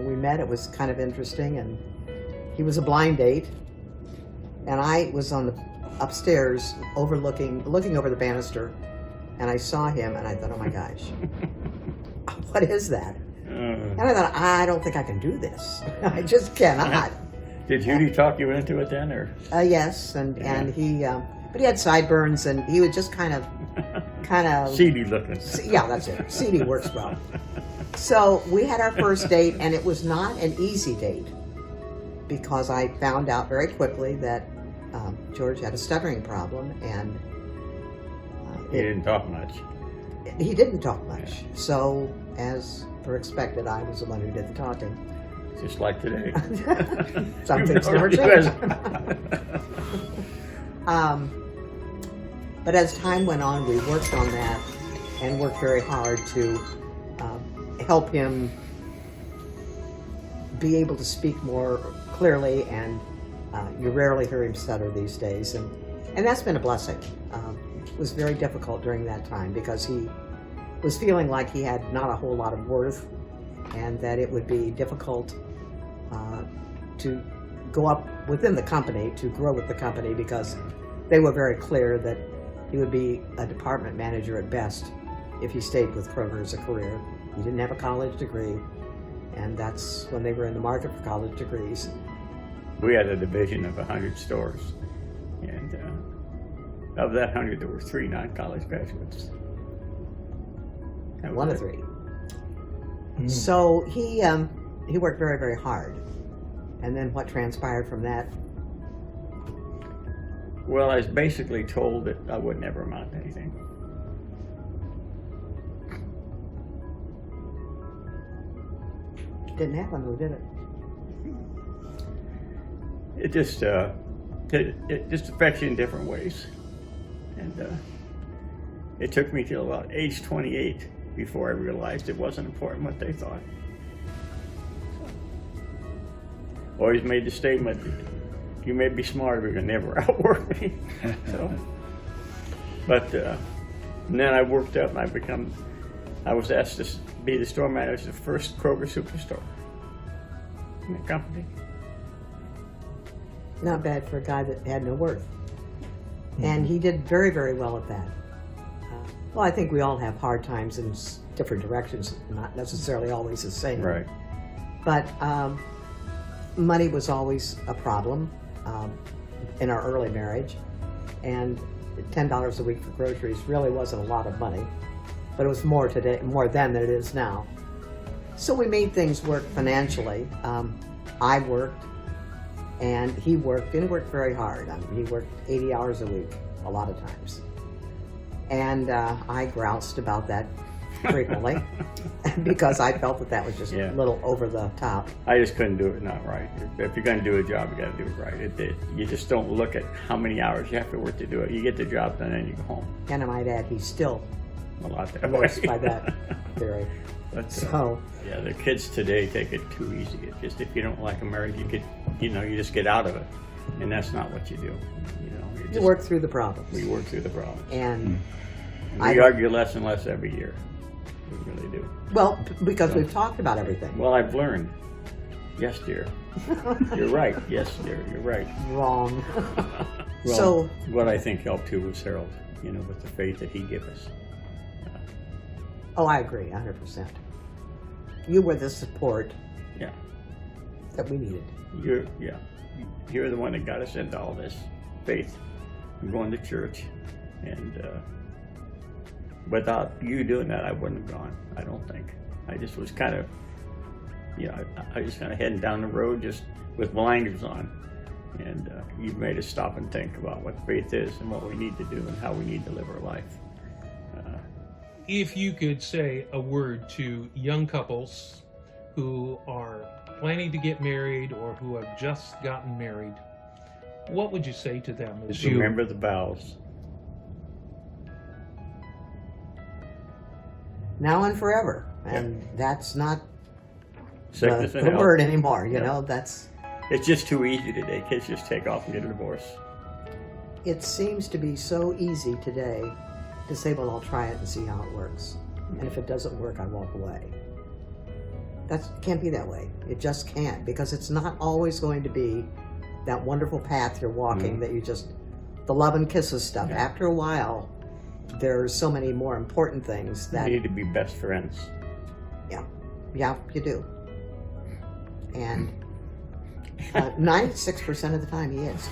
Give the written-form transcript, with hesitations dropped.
we met. It was kind of interesting, and he was a blind date, and I was on the upstairs looking over the banister, and I saw him, and I thought, oh my gosh, what is that? And I thought, I don't think I can do this. I just cannot. Did Judy talk you into it then, or? Yes, and he, but he had sideburns, and he was just kind of seedy looking. Yeah, that's it. Seedy works well. So we had our first date, and it was not an easy date because I found out very quickly that George had a stuttering problem, and he didn't talk much. He didn't talk much. So, as per expected, I was the one who did the talking. Just like today. Some things never change. But as time went on, we worked on that and worked very hard to help him be able to speak more clearly, and you rarely hear him stutter these days, and that's been a blessing. It was very difficult during that time because he was feeling like he had not a whole lot of worth, and that it would be difficult to go up within the company, to grow with the company, because they were very clear that he would be a department manager at best if he stayed with Kroger as a career. He didn't have a college degree, and that's when they were in the market for college degrees. We had a division of 100 stores, and of that 100, there were 3 non-college graduates. One of 3. So he worked very, very hard. And then what transpired from that? Well, I was basically told that I would never amount to anything. Didn't happen, though, did it? It just affects you in different ways. And it took me till about age 28 before I realized it wasn't important what they thought. Always made the statement, you may be smart, but you'll never outwork me. But then I worked up, and I was asked to be the store manager of the first Kroger superstore in the company. Not bad for a guy that had no worth. And he did very, very well at that. Well, I think we all have hard times in different directions, not necessarily always the same. Right. But money was always a problem in our early marriage, and $10 a week for groceries really wasn't a lot of money, but it was more then than it is now. So we made things work financially. I worked, and he worked very hard. He worked 80 hours a week a lot of times, and I groused about that frequently because I felt that was just a little over the top. I just couldn't do it not right. If you're going to do a job, you got to do it right. You just don't look at how many hours you have to work to do it. You get the job done and you go home. And I might add, he's still a lot that worse way. by that theory. But, so yeah, the kids today take it too easy. It's just if you don't like a marriage, you just get out of it, and that's not what you do. You work through the problems. We work through the problems, and we argue less and less every year. We really do. Well, because we've talked about everything. Well, I've learned. Yes, dear. You're right. Yes, dear. You're right. Wrong. Well, so what I think helped too was Harold. With the faith that he gave us. I agree, 100%. You were the support. Yeah. That we needed. You're the one that got us into all this faith and going to church, and without you doing that, I wouldn't have gone. I don't think. I just was kind of, I just kind of heading down the road just with blinders on, and you've made us stop and think about what faith is and what we need to do and how we need to live our life. If you could say a word to young couples who are planning to get married or who have just gotten married, what would you say to them? Just remember the vows. Now and forever. And that's not the word anymore, that's... It's just too easy today. Kids just take off and get a divorce. It seems to be so easy today to say, well, I'll try it and see how it works. And if it doesn't work, I walk away. That can't be that way. It just can't, because it's not always going to be that wonderful path you're walking that you just, the love and kisses stuff. Yeah. After a while, there's so many more important things We that, need to be best friends. yeah, you do. And 96% of the time he is.